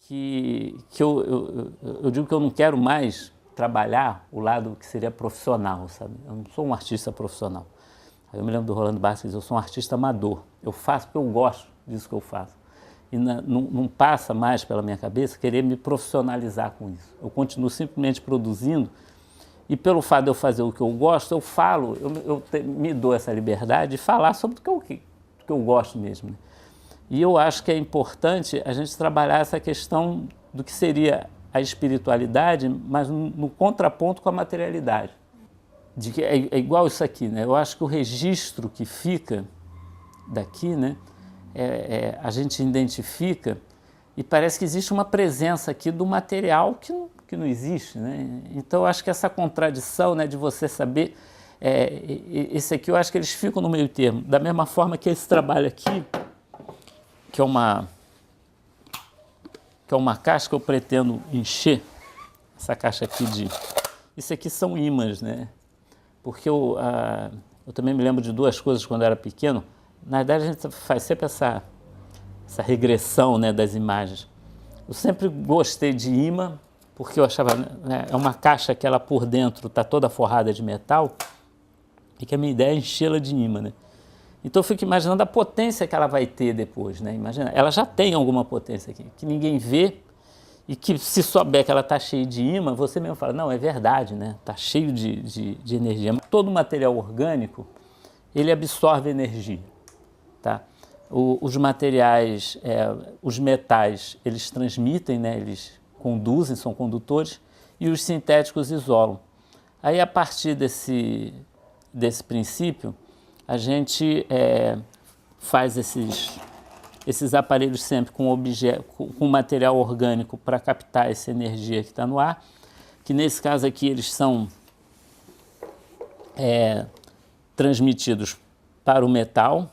que eu digo que eu não quero mais trabalhar o lado que seria profissional, sabe? Eu não sou um artista profissional. Eu me lembro do Rolando Bastos que diz, eu sou um artista amador. Eu faço porque eu gosto disso que eu faço. E não passa mais pela minha cabeça querer me profissionalizar com isso. Eu continuo simplesmente produzindo e pelo fato de eu fazer o que eu gosto, eu falo, me dou essa liberdade de falar sobre o que eu gosto mesmo, né? E eu acho que é importante a gente trabalhar essa questão do que seria a espiritualidade, mas no contraponto com a materialidade. De que é igual isso aqui, né? Eu acho que o registro que fica daqui, né, a gente identifica e parece que existe uma presença aqui do material que não existe, né? Então eu acho que essa contradição, né, de você saber, esse aqui eu acho que eles ficam no meio termo, da mesma forma que esse trabalho aqui, que é uma caixa que eu pretendo encher, essa caixa aqui isso aqui são ímãs, né? Porque eu também me lembro de duas coisas quando eu era pequeno. Na verdade, a gente faz sempre essa regressão, né, das imagens. Eu sempre gostei de imã, porque eu achava, né, é uma caixa que ela por dentro está toda forrada de metal, e que a minha ideia é enchê-la de imã, né? Então eu fico imaginando a potência que ela vai ter depois, né? Imagina, ela já tem alguma potência aqui, que ninguém vê, e que se souber que ela está cheia de ímã, você mesmo fala, não, é verdade, né? Está cheio de energia. Todo material orgânico, ele absorve energia, tá? Os materiais, os metais, eles transmitem, né? Eles conduzem, são condutores, e os sintéticos isolam. Aí, a partir desse princípio, a gente faz esses aparelhos sempre com material orgânico para captar essa energia que está no ar, que nesse caso aqui eles são transmitidos para o metal,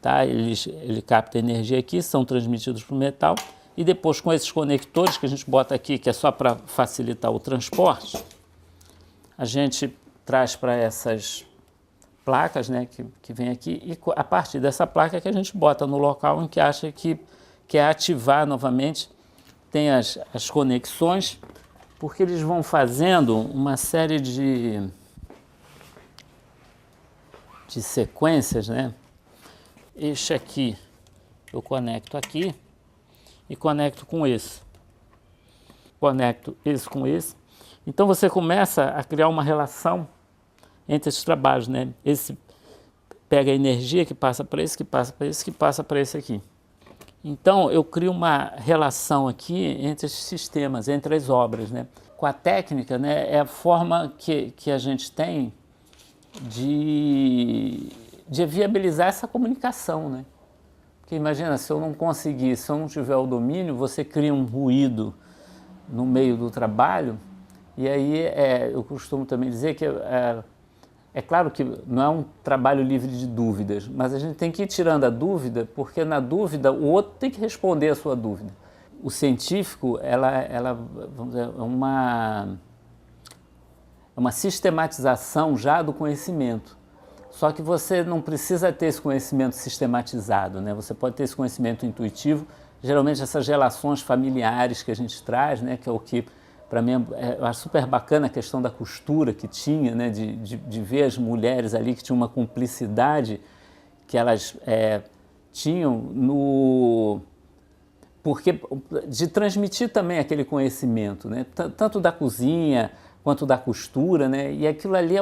tá? Ele capta energia aqui, são transmitidos para o metal, e depois com esses conectores que a gente bota aqui, que é só para facilitar o transporte, a gente traz para essas placas, né, que vem aqui, e a partir dessa placa que a gente bota no local em que acha que quer ativar novamente, tem as conexões, porque eles vão fazendo uma série de sequências, né? Este aqui eu conecto aqui e conecto com esse. Conecto esse com esse. Então você começa a criar uma relação entre esses trabalhos, né? Esse pega a energia que passa para esse, que passa para esse, que passa para esse aqui. Então eu crio uma relação aqui entre esses sistemas, entre as obras, né? Com a técnica, né, é a forma que a gente tem de viabilizar essa comunicação, né? Porque imagina, se eu não conseguir, se eu não tiver o domínio, você cria um ruído no meio do trabalho, e aí eu costumo também dizer que é claro que não é um trabalho livre de dúvidas, mas a gente tem que ir tirando a dúvida, porque na dúvida o outro tem que responder a sua dúvida. O científico, vamos dizer, é uma sistematização já do conhecimento. Só que você não precisa ter esse conhecimento sistematizado, né? Você pode ter esse conhecimento intuitivo. Geralmente essas relações familiares que a gente traz, né, que é o que para mim, eu acho super bacana a questão da costura que tinha, né, de ver as mulheres ali que tinham uma cumplicidade que elas tinham porque de transmitir também aquele conhecimento, né, tanto da cozinha quanto da costura, né, e aquilo ali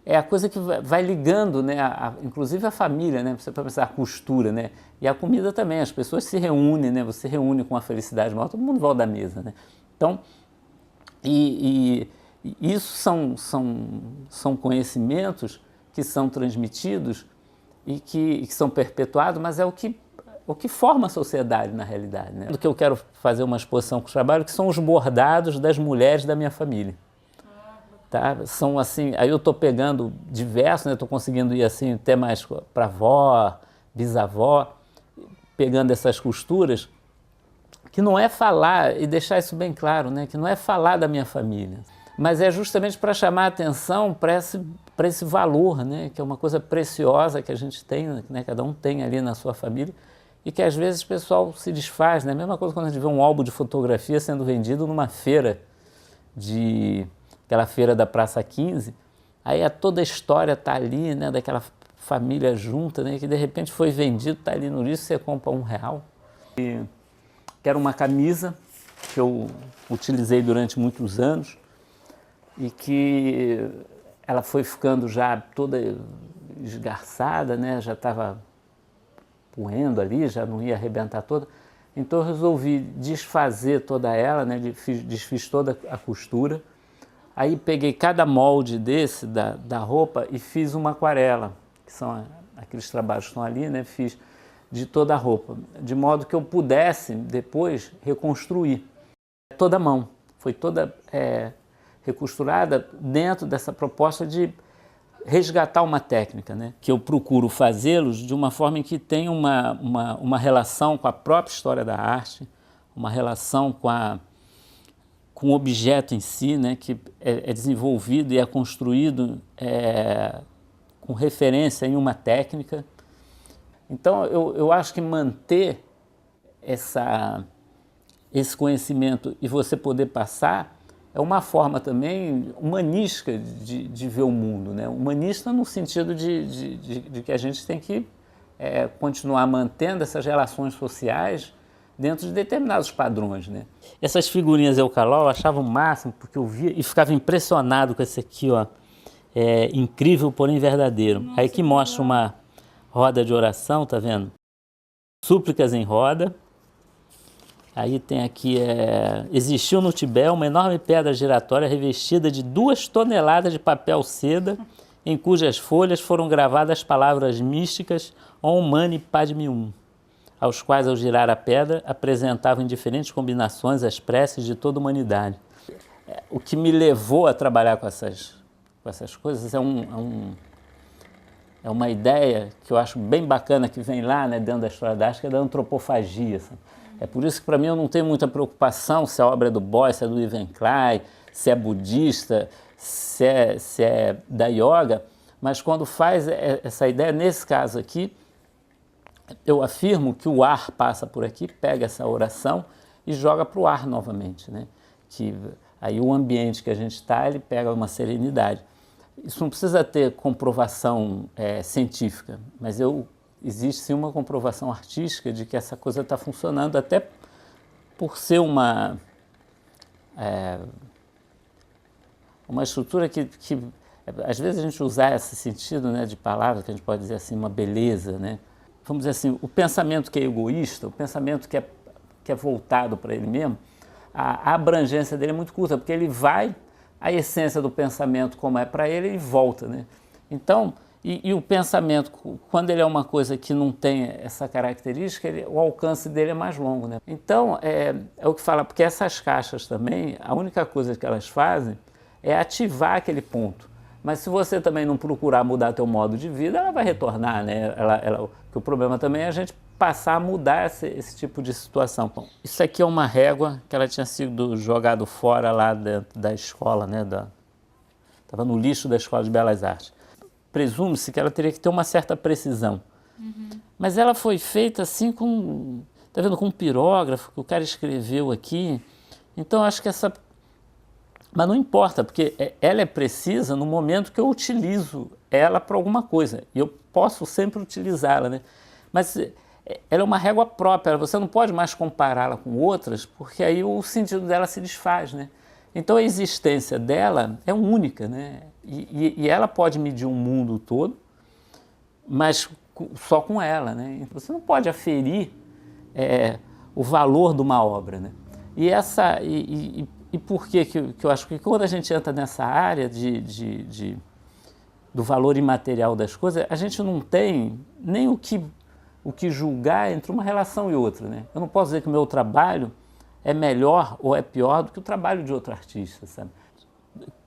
é a coisa que vai ligando, né, inclusive a família, né, você pode pensar a costura, né, e a comida também, as pessoas se reúnem, né, você reúne com a felicidade maior, todo mundo volta da mesa, né. Então, e isso são conhecimentos que são transmitidos e que são perpetuados, mas é o que forma a sociedade na realidade, né. Do que eu quero fazer uma exposição com os trabalhos, que são os bordados das mulheres da minha família. Tá? São assim, aí eu estou pegando diversos, né? Estou conseguindo ir assim até mais para avó, bisavó, pegando essas costuras, que não é falar, e deixar isso bem claro, né? Que não é falar da minha família, mas é justamente para chamar a atenção para esse valor, né? Que é uma coisa preciosa que a gente tem, né? Cada um tem ali na sua família, e que às vezes o pessoal se desfaz, né? A mesma coisa quando a gente vê um álbum de fotografia sendo vendido numa feira, aquela feira da Praça 15, aí toda a história está ali, né, daquela família junta, né, que de repente foi vendido, está ali no lixo, você compra R$1. E que era uma camisa que eu utilizei durante muitos anos e que ela foi ficando já toda esgarçada, né, já estava poendo ali, já não ia arrebentar toda. Então eu resolvi desfazer toda ela, né, desfiz toda a costura. Aí peguei cada molde desse, da roupa, e fiz uma aquarela, que são aqueles trabalhos que estão ali, né, fiz de toda a roupa, de modo que eu pudesse depois reconstruir. Toda a mão, foi toda recosturada dentro dessa proposta de resgatar uma técnica, né? Que eu procuro fazê-los de uma forma em que tenha uma relação com a própria história da arte, uma relação com o objeto em si, né? Que é desenvolvido e é construído com referência em uma técnica. Então, eu acho que manter esse conhecimento e você poder passar é uma forma também humanística de ver o mundo, né? Humanista no sentido de que a gente tem que continuar mantendo essas relações sociais dentro de determinados padrões, né? Essas figurinhas Eucalol eu achava o máximo, porque eu via e ficava impressionado com esse aqui, ó, incrível, porém verdadeiro. Nossa, aí que mostra uma roda de oração, tá vendo? Súplicas em roda. Aí tem aqui, existiu no Tibete uma enorme pedra giratória revestida de 2 toneladas de papel seda, em cujas folhas foram gravadas as palavras místicas Om Mani Padme Hum, aos quais, ao girar a pedra, apresentavam em diferentes combinações as preces de toda a humanidade. O que me levou a trabalhar com essas coisas é uma ideia que eu acho bem bacana, que vem lá, né, dentro da história da arte, que é da antropofagia. Sabe? É por isso que para mim eu não tenho muita preocupação se a obra é do Beuys, se é do Ivan Klein, se é budista, se é da yoga, mas quando faz essa ideia, nesse caso aqui, eu afirmo que o ar passa por aqui, pega essa oração e joga para o ar novamente, né? Que aí o ambiente que a gente está, ele pega uma serenidade. Isso não precisa ter comprovação científica, mas existe sim uma comprovação artística de que essa coisa está funcionando, até por ser uma estrutura que às vezes a gente usar esse sentido, né, de palavra, que a gente pode dizer assim, uma beleza, né? Vamos dizer assim, o pensamento que é egoísta, o pensamento que é voltado para ele mesmo, a abrangência dele é muito curta, porque ele vai, a essência do pensamento como é para ele, ele volta, né? Então, e o pensamento, quando ele é uma coisa que não tem essa característica, o alcance dele é mais longo, né? Então, é o que fala, porque essas caixas também, a única coisa que elas fazem é ativar aquele ponto. Mas se você também não procurar mudar teu modo de vida, ela vai retornar, né? Porque o problema também é a gente passar a mudar esse tipo de situação. Bom, isso aqui é uma régua que ela tinha sido jogada fora lá dentro da escola, né? Estava no lixo da Escola de Belas Artes. Presume-se que ela teria que ter uma certa precisão. Uhum. Mas ela foi feita assim tá vendo, com um pirógrafo que o cara escreveu aqui. Então acho que mas não importa, porque ela é precisa no momento que eu utilizo ela para alguma coisa. E eu posso sempre utilizá-la, né? Mas ela é uma régua própria, você não pode mais compará-la com outras, porque aí o sentido dela se desfaz, né? Então a existência dela é única, né? E ela pode medir o mundo todo, mas só com ela, né? Você não pode aferir o valor de uma obra, né? E por que eu acho que quando a gente entra nessa área do valor imaterial das coisas, a gente não tem nem o que julgar entre uma relação e outra, né? Eu não posso dizer que o meu trabalho é melhor ou é pior do que o trabalho de outro artista, sabe?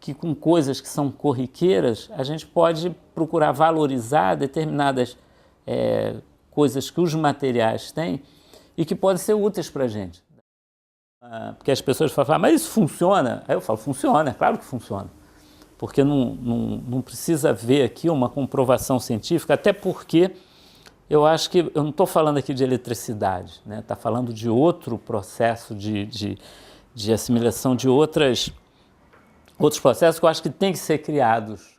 Que com coisas que são corriqueiras, a gente pode procurar valorizar determinadas coisas que os materiais têm e que podem ser úteis para a gente. Porque as pessoas falam, mas isso funciona? Aí eu falo, funciona, é claro que funciona. Porque não precisa haver aqui uma comprovação científica, até porque Eu acho que eu não estou falando aqui de eletricidade, né? Está falando de outro processo de assimilação de outros processos que eu acho que tem que ser criados